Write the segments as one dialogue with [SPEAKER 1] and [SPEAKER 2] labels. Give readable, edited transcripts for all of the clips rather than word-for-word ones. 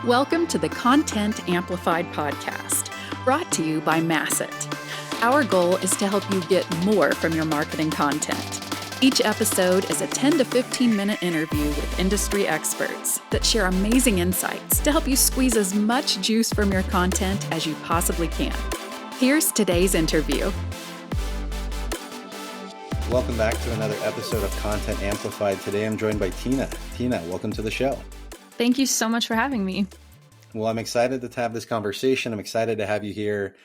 [SPEAKER 1] Welcome to the Content Amplified podcast, brought to you by Masset. Our goal is to help you get more from your marketing content. Each episode is a 10 to 15 minute interview with industry experts that share amazing insights to help you squeeze as much juice from your content as you possibly can. Here's today's interview.
[SPEAKER 2] Welcome back to another episode of Content Amplified. Today I'm joined by Tina. Tina, welcome to the show.
[SPEAKER 3] Thank you so much for having me.
[SPEAKER 2] Well, I'm excited to have this conversation. I'm excited to have you here.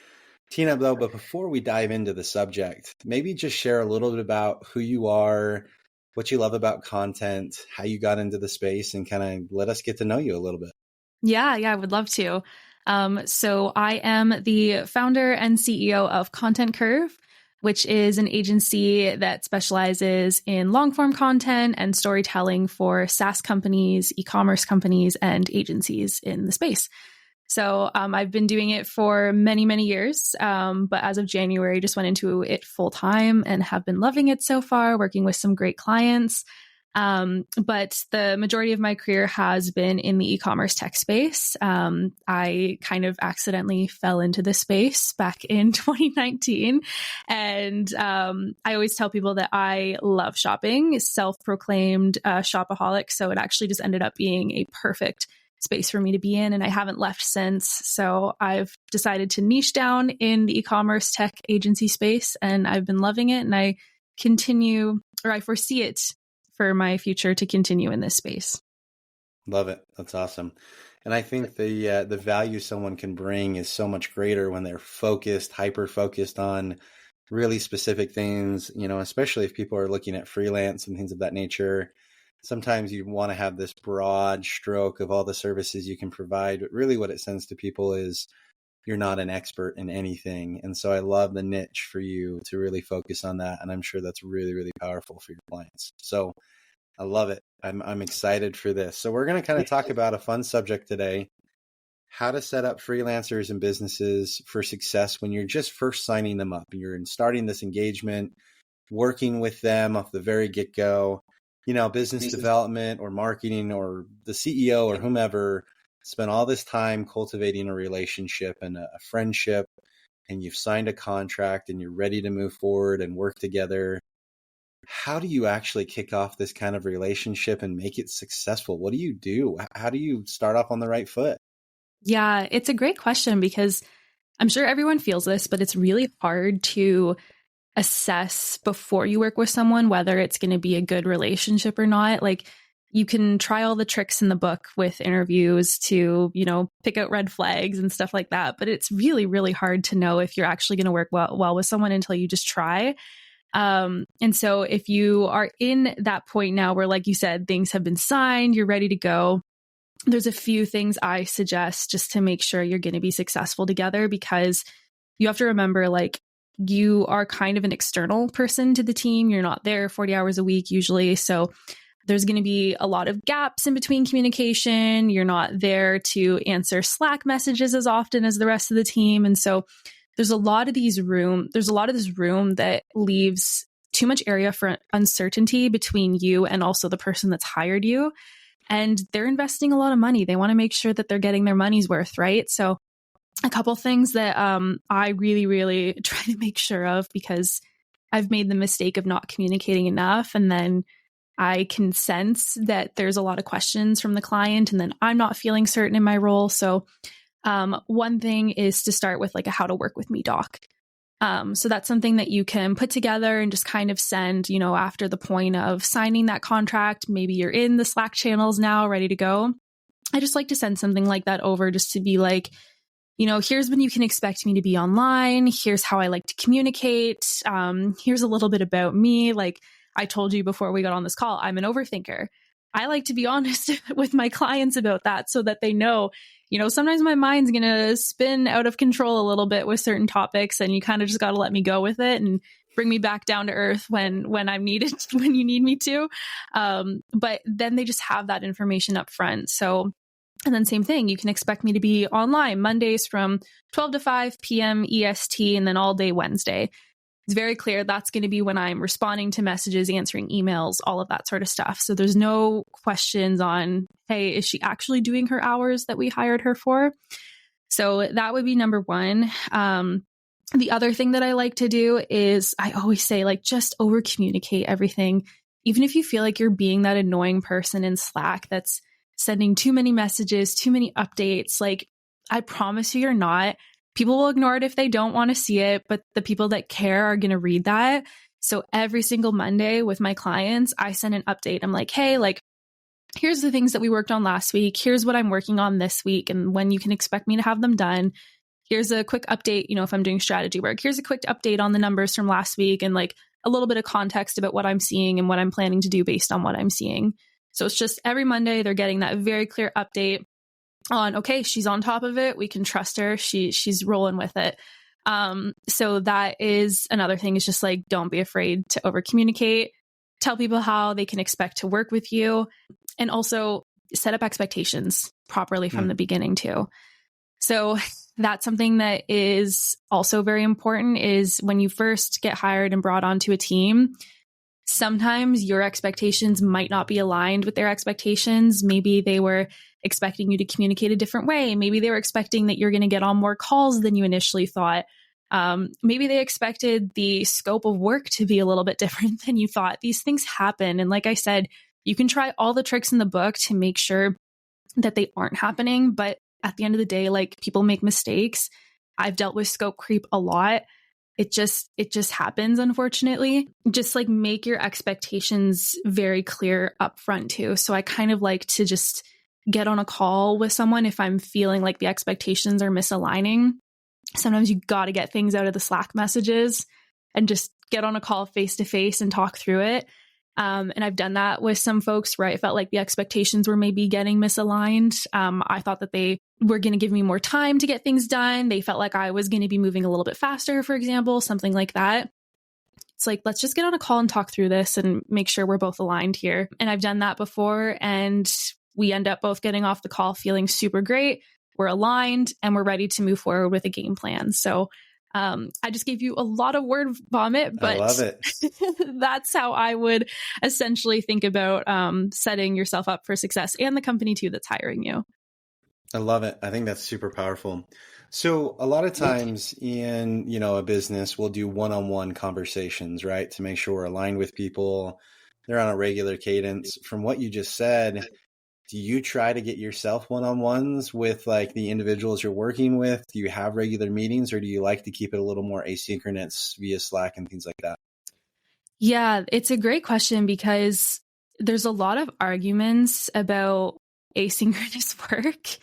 [SPEAKER 2] Tina, though, but before we dive into the subject, maybe just share a little bit about who you are, what you love about content, how you got into the space, and kind of let us get to know you a little bit.
[SPEAKER 3] Yeah, I would love to. So I am the founder and CEO of Content Curve, which is an agency that specializes in long-form content and storytelling for SaaS companies, e-commerce companies, and agencies in the space. So I've been doing it for many, many years, but as of January, just went into it full time and have been loving it so far, working with some great clients. But the majority of my career has been in the e-commerce tech space. I kind of accidentally fell into this space back in 2019. And I always tell people that I love shopping, self-proclaimed shopaholic. So it actually just ended up being a perfect space for me to be in. And I haven't left since. So I've decided to niche down in the e-commerce tech agency space, and I've been loving it. And I foresee it for my future to continue in this space.
[SPEAKER 2] Love it. That's awesome. And I think the value someone can bring is so much greater when they're focused, hyper-focused on really specific things, especially if people are looking at freelance and things of that nature. Sometimes you want to have this broad stroke of all the services you can provide, but really what it sends to people is you're not an expert in anything. And so I love the niche for you to really focus on that. And I'm sure that's really, really powerful for your clients. So I love it. I'm excited for this. So we're going to kind of talk about a fun subject today, how to set up freelancers and businesses for success when you're just first signing them up. You're starting this engagement, working with them off the very get-go. Business development or marketing or the CEO or whomever spent all this time cultivating a relationship and a friendship, and you've signed a contract and you're ready to move forward and work together. How do you actually kick off this kind of relationship and make it successful? What do you do? How do you start off on the right foot?
[SPEAKER 3] Yeah, it's a great question because I'm sure everyone feels this, but it's really hard to assess before you work with someone whether it's going to be a good relationship or not. Like, you can try all the tricks in the book with interviews to, pick out red flags and stuff like that. But it's really, really hard to know if you're actually going to work well with someone until you just try. And so if you are in that point now where, like you said, things have been signed, you're ready to go, there's a few things I suggest just to make sure you're going to be successful together, because you have to remember, you are kind of an external person to the team. You're not there 40 hours a week usually. So there's going to be a lot of gaps in between communication. You're not there to answer Slack messages as often as the rest of the team. And so there's a lot of this room that leaves too much area for uncertainty between you and also the person that's hired you. And they're investing a lot of money. They want to make sure that they're getting their money's worth, right? So a couple things that I really, really try to make sure of, because I've made the mistake of not communicating enough. And then I can sense that there's a lot of questions from the client, and then I'm not feeling certain in my role. So one thing is to start with a how to work with me doc. So that's something that you can put together and just kind of send, after the point of signing that contract. Maybe you're in the Slack channels now, ready to go. I just like to send something like that over just to be like, here's when you can expect me to be online. Here's how I like to communicate. Here's a little bit about me. Like I told you before we got on this call, I'm an overthinker. I like to be honest with my clients about that so that they know, sometimes my mind's going to spin out of control a little bit with certain topics, and you kind of just got to let me go with it and bring me back down to earth when I'm needed, when you need me to. But then they just have that information up front. So, and then same thing, you can expect me to be online Mondays from 12 to 5 p.m. EST, and then all day Wednesday. it's very clear that's going to be when I'm responding to messages, answering emails, all of that sort of stuff. So there's no questions on, hey, is she actually doing her hours that we hired her for? So that would be number one. The other thing that I like to do is I always say, like, just over communicate everything. Even if you feel like you're being that annoying person in Slack that's sending too many messages, too many updates, like, I promise you're not. People will ignore it if they don't want to see it, but the people that care are going to read that. So every single Monday with my clients, I send an update. I'm like, hey, like, here's the things that we worked on last week. Here's what I'm working on this week and when you can expect me to have them done. Here's a quick update, if I'm doing strategy work. Here's a quick update on the numbers from last week and like a little bit of context about what I'm seeing and what I'm planning to do based on what I'm seeing. So it's just every Monday they're getting that very clear update on, okay, she's on top of it. We can trust her. She's rolling with it. So that is another thing, is just like, don't be afraid to over communicate. Tell people how they can expect to work with you, and also set up expectations properly from the beginning too. So that's something that is also very important, is when you first get hired and brought onto a team, sometimes your expectations might not be aligned with their expectations. Maybe they were expecting you to communicate a different way. Maybe they were expecting that you're going to get on more calls than you initially thought. Maybe they expected the scope of work to be a little bit different than you thought. These things happen. And like I said, you can try all the tricks in the book to make sure that they aren't happening. But at the end of the day, like, people make mistakes. I've dealt with scope creep a lot. It just happens, unfortunately. Just like, make your expectations very clear up front too. So I kind of like to just get on a call with someone if I'm feeling like the expectations are misaligning. Sometimes you got to get things out of the Slack messages and just get on a call face to face and talk through it. And I've done that with some folks where I felt like the expectations were maybe getting misaligned. I thought that they were going to give me more time to get things done. They felt like I was going to be moving a little bit faster, for example, something like that. It's like, let's just get on a call and talk through this and make sure we're both aligned here. And I've done that before, and we end up both getting off the call feeling super great. We're aligned and we're ready to move forward with a game plan. So I just gave you a lot of word vomit, but
[SPEAKER 2] I love it.
[SPEAKER 3] That's how I would essentially think about setting yourself up for success, and the company too that's hiring you.
[SPEAKER 2] I love it. I think that's super powerful. So a lot of times in, a business, we'll do one-on-one conversations, right? To make sure we're aligned with people. They're on a regular cadence. From what you just said, do you try to get yourself one-on-ones with like the individuals you're working with? Do you have regular meetings, or do you like to keep it a little more asynchronous via Slack and things like that?
[SPEAKER 3] Yeah, it's a great question, because there's a lot of arguments about asynchronous work.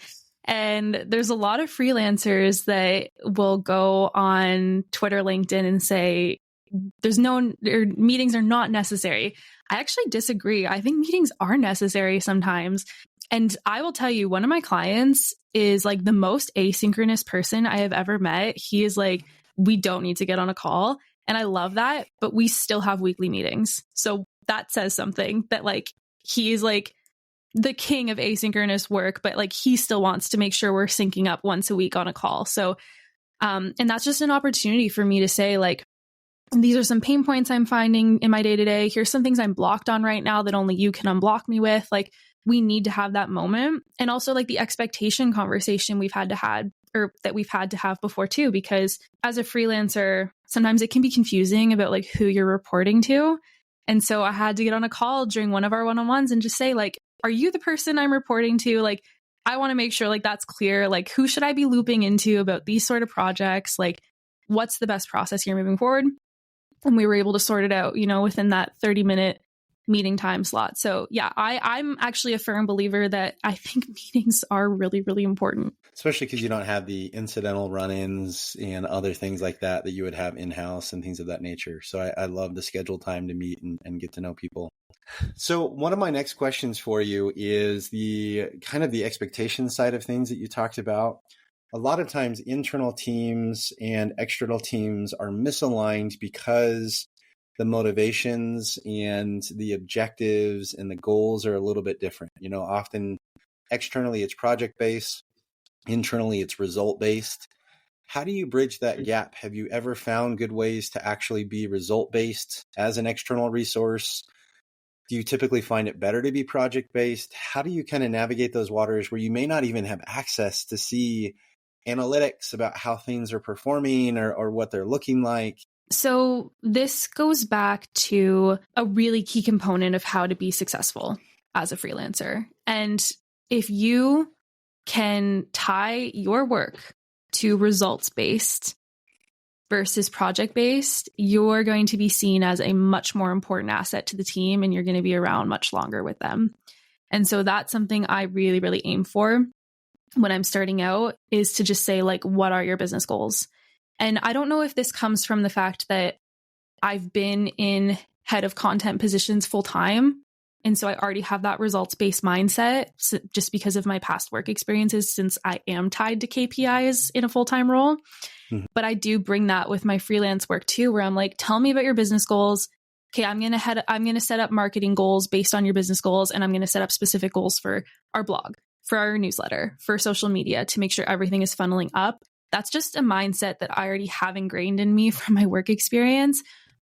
[SPEAKER 3] And there's a lot of freelancers that will go on Twitter, LinkedIn and say, meetings are not necessary. I actually disagree. I think meetings are necessary sometimes. And I will tell you, one of my clients is like the most asynchronous person I have ever met. He is like, we don't need to get on a call. And I love that, but we still have weekly meetings. So that says something, that like, he is like the king of asynchronous work, but like, he still wants to make sure we're syncing up once a week on a call. So, and that's just an opportunity for me to say, like, these are some pain points I'm finding in my day-to-day. Here's some things I'm blocked on right now that only you can unblock me with. Like, we need to have that moment. And also like the expectation conversation we've had to have before too, because as a freelancer, sometimes it can be confusing about like who you're reporting to. And so I had to get on a call during one of our one-on-ones and just say, like, are you the person I'm reporting to? Like, I want to make sure like that's clear. Like, who should I be looping into about these sort of projects? Like, what's the best process here moving forward? And we were able to sort it out, within that 30-minute meeting time slot. So yeah, I'm actually a firm believer that I think meetings are really, really important.
[SPEAKER 2] Especially because you don't have the incidental run-ins and other things like that you would have in-house and things of that nature. So I love the scheduled time to meet and get to know people. So one of my next questions for you is the kind of the expectation side of things that you talked about. A lot of times internal teams and external teams are misaligned because the motivations and the objectives and the goals are a little bit different. Often externally it's project-based, internally it's result-based. How do you bridge that gap? Have you ever found good ways to actually be result-based as an external resource? Do you typically find it better to be project-based? How do you kind of navigate those waters where you may not even have access to see analytics about how things are performing or what they're looking like?
[SPEAKER 3] So this goes back to a really key component of how to be successful as a freelancer. And if you can tie your work to results-based versus project-based, you're going to be seen as a much more important asset to the team, and you're going to be around much longer with them. And so that's something I really, really aim for when I'm starting out, is to just say, like, what are your business goals? And I don't know if this comes from the fact that I've been in head of content positions full time. And so I already have that results-based mindset, just because of my past work experiences, since I am tied to KPIs in a full-time role. Mm-hmm. But I do bring that with my freelance work too, where I'm like, tell me about your business goals. Okay, I'm going to set up marketing goals based on your business goals. And I'm going to set up specific goals for our blog, for our newsletter, for social media, to make sure everything is funneling up. That's just a mindset that I already have ingrained in me from my work experience.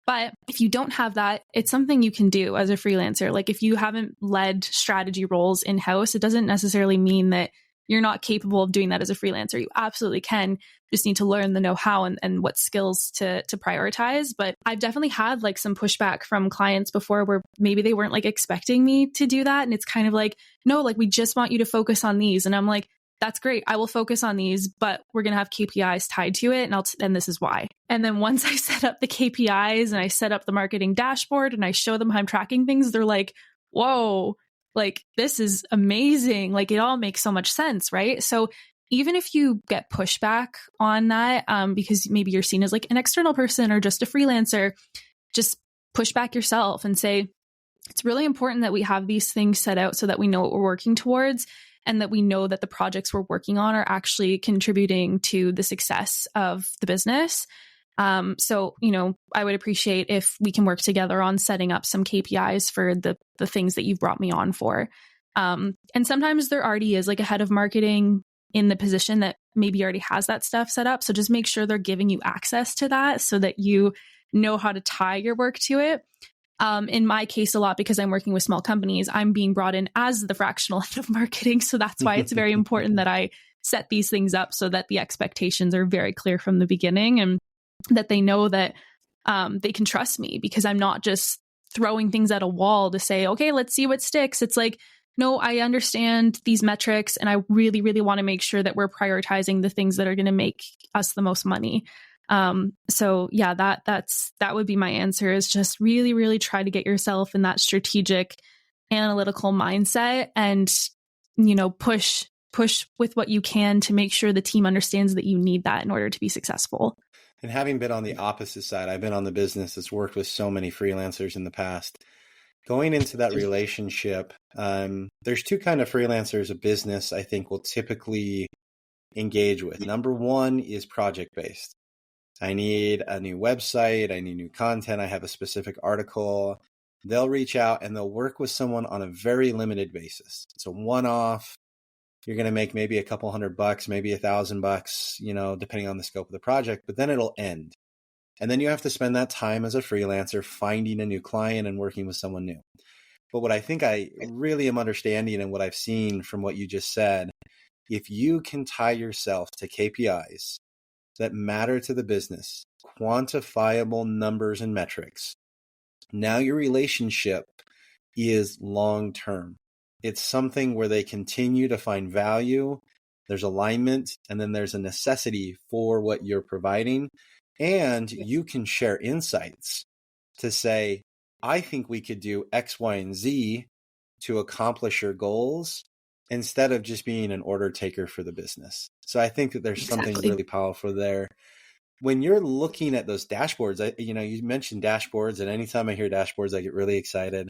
[SPEAKER 3] But if you don't have that, it's something you can do as a freelancer. Like, if you haven't led strategy roles in-house, it doesn't necessarily mean that you're not capable of doing that as a freelancer. You absolutely can. Just need to learn the know-how and what skills to prioritize. But I've definitely had like some pushback from clients before, where maybe they weren't like expecting me to do that. And it's kind of like, no, like, we just want you to focus on these. And I'm like, that's great. I will focus on these, but we're going to have KPIs tied to it. And this is why. And then once I set up the KPIs and I set up the marketing dashboard and I show them how I'm tracking things, they're like, whoa, like, this is amazing. Like, it all makes so much sense, right? So even if you get pushback on that, because maybe you're seen as like an external person or just a freelancer, just push back yourself and say, it's really important that we have these things set out so that we know what we're working towards, and that we know that the projects we're working on are actually contributing to the success of the business. So, I would appreciate if we can work together on setting up some KPIs for the things that you've brought me on for. And sometimes there already is like a head of marketing in the position that maybe already has that stuff set up. So just make sure they're giving you access to that so that you know how to tie your work to it. In my case, a lot, because I'm working with small companies, I'm being brought in as the fractional head of marketing. So that's why it's very important that I set these things up so that the expectations are very clear from the beginning, and that they know that they can trust me, because I'm not just throwing things at a wall to say, okay, let's see what sticks. It's like, no, I understand these metrics, and I really, really want to make sure that we're prioritizing the things that are going to make us the most money. So yeah, that would be my answer, is just really, really try to get yourself in that strategic, analytical mindset, and, push with what you can to make sure the team understands that you need that in order to be successful.
[SPEAKER 2] And having been on the opposite side, I've been on the business that's worked with so many freelancers in the past. Going into that relationship, there's two kind of freelancers a business I think will typically engage with. Number one is project-based. I need a new website, I need new content, I have a specific article. They'll reach out and they'll work with someone on a very limited basis. It's a one-off. You're going to make maybe a couple $100, maybe $1,000, depending on the scope of the project, but then it'll end. And then you have to spend that time as a freelancer finding a new client and working with someone new. But what I think I really am understanding, and what I've seen from what you just said, if you can tie yourself to KPIs that matter to the business, quantifiable numbers and metrics, now your relationship is long-term. It's something where they continue to find value, there's alignment, and then there's a necessity for what you're providing. And you can share insights to say, I think we could do X, Y, and Z to accomplish your goals, instead of just being an order taker for the business. So I think that there's something really powerful there. When you're looking at those dashboards, you mentioned dashboards, and anytime I hear dashboards, I get really excited.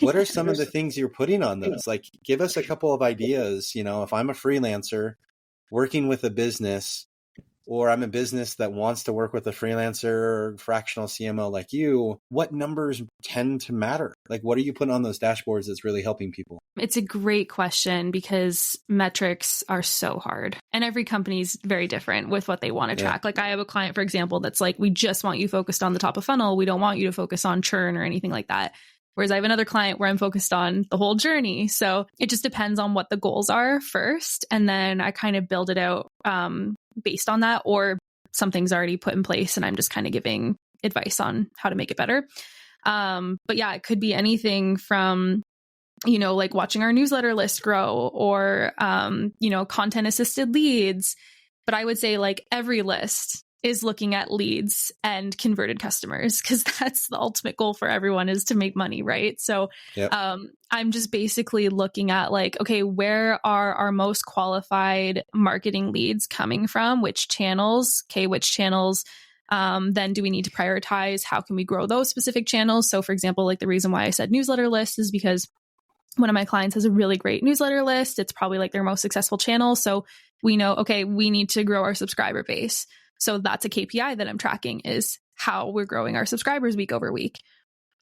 [SPEAKER 2] What are some of the things you're putting on those? Like, give us a couple of ideas. If I'm a freelancer working with a business, or I'm a business that wants to work with a freelancer or fractional CMO like you, what numbers tend to matter? Like, what are you putting on those dashboards that's really helping people?
[SPEAKER 3] It's a great question because metrics are so hard and every company is very different with what they want to track. Like I have a client, for example, that's like, we just want you focused on the top of funnel. We don't want you to focus on churn or anything like that. Whereas I have another client where I'm focused on the whole journey. So it just depends on what the goals are first. And then I kind of build it out based on that, or something's already put in place and I'm just kind of giving advice on how to make it better. But yeah, it could be anything from, like watching our newsletter list grow or, content assisted leads. But I would say like every list is looking at leads and converted customers because that's the ultimate goal for everyone is to make money, right? So I'm just basically looking at like, okay, where are our most qualified marketing leads coming from? Which channels? Which channels? Then do we need to prioritize? How can we grow those specific channels? So for example, like the reason why I said newsletter list is because one of my clients has a really great newsletter list. It's probably like their most successful channel. So we know, okay, we need to grow our subscriber base. So that's a KPI that I'm tracking is how we're growing our subscribers week over week.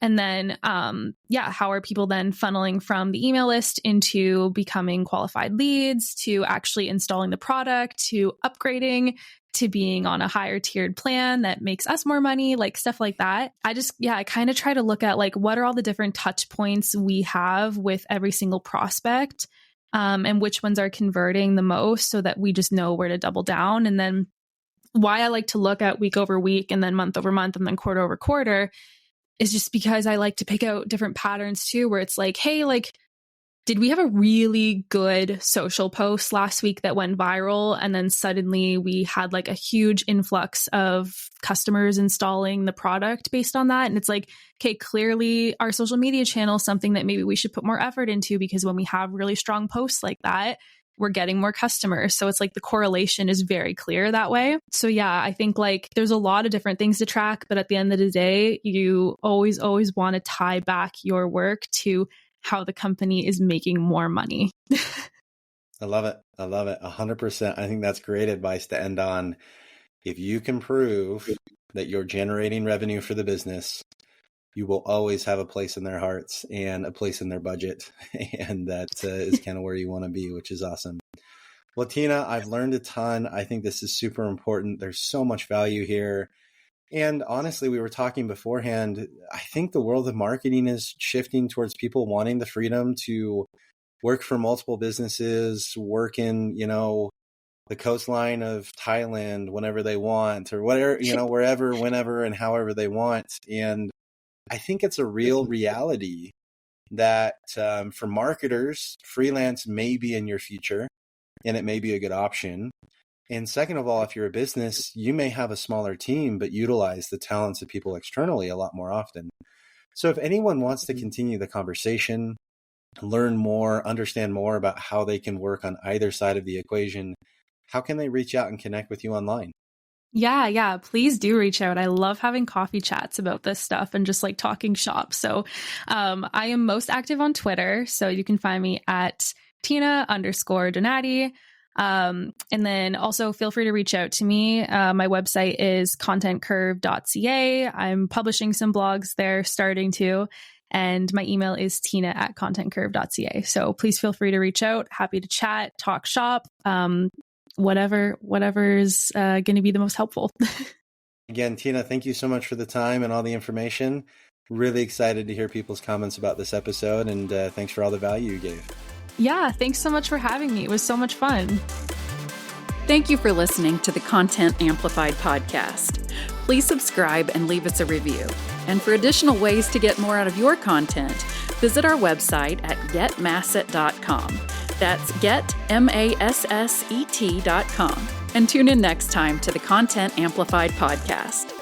[SPEAKER 3] And then, how are people then funneling from the email list into becoming qualified leads to actually installing the product to upgrading to being on a higher tiered plan that makes us more money, like stuff like that. I kind of try to look at like, what are all the different touch points we have with every single prospect and which ones are converting the most so that we just know where to double down. And then why I like to look at week over week and then month over month and then quarter over quarter is just because I like to pick out different patterns too, where it's like, hey, like, did we have a really good social post last week that went viral? And then suddenly we had like a huge influx of customers installing the product based on that. And it's like, okay, clearly our social media channel is something that maybe we should put more effort into because when we have really strong posts like that, we're getting more customers. So it's like the correlation is very clear that way. So yeah, I think like there's a lot of different things to track, but at the end of the day, you always want to tie back your work to how the company is making more money.
[SPEAKER 2] I love it. 100%. I think that's great advice to end on. If you can prove that you're generating revenue for the business, you will always have a place in their hearts and a place in their budget. And that is kind of where you want to be, which is awesome. Well, Tina, I've learned a ton. I think this is super important. There's so much value here. And honestly, we were talking beforehand. I think the world of marketing is shifting towards people wanting the freedom to work for multiple businesses, work in, the coastline of Thailand whenever they want, or whatever, wherever, whenever, and however they want. And I think it's a real reality that for marketers, freelance may be in your future and it may be a good option. And second of all, if you're a business, you may have a smaller team, but utilize the talents of people externally a lot more often. So if anyone wants to continue the conversation, learn more, understand more about how they can work on either side of the equation, how can they reach out and connect with you online?
[SPEAKER 3] Yeah. Please do reach out. I love having coffee chats about this stuff and just like talking shop. So I am most active on Twitter. So you can find me at Tina_Donati. And then also feel free to reach out to me. My website is contentcurve.ca. I'm publishing some blogs there starting to, and my email is tina@contentcurve.ca. So please feel free to reach out. Happy to chat, talk shop, whatever is going to be the most helpful.
[SPEAKER 2] Again, Tina, thank you so much for the time and all the information. Really excited to hear people's comments about this episode, and thanks for all the value you gave.
[SPEAKER 3] Yeah, thanks so much for having me. It was so much fun.
[SPEAKER 1] Thank you for listening to the Content Amplified podcast. Please subscribe and leave us a review. And for additional ways to get more out of your content, visit our website at getmasset.com. That's getmasset.com. And tune in next time to the Content Amplified podcast.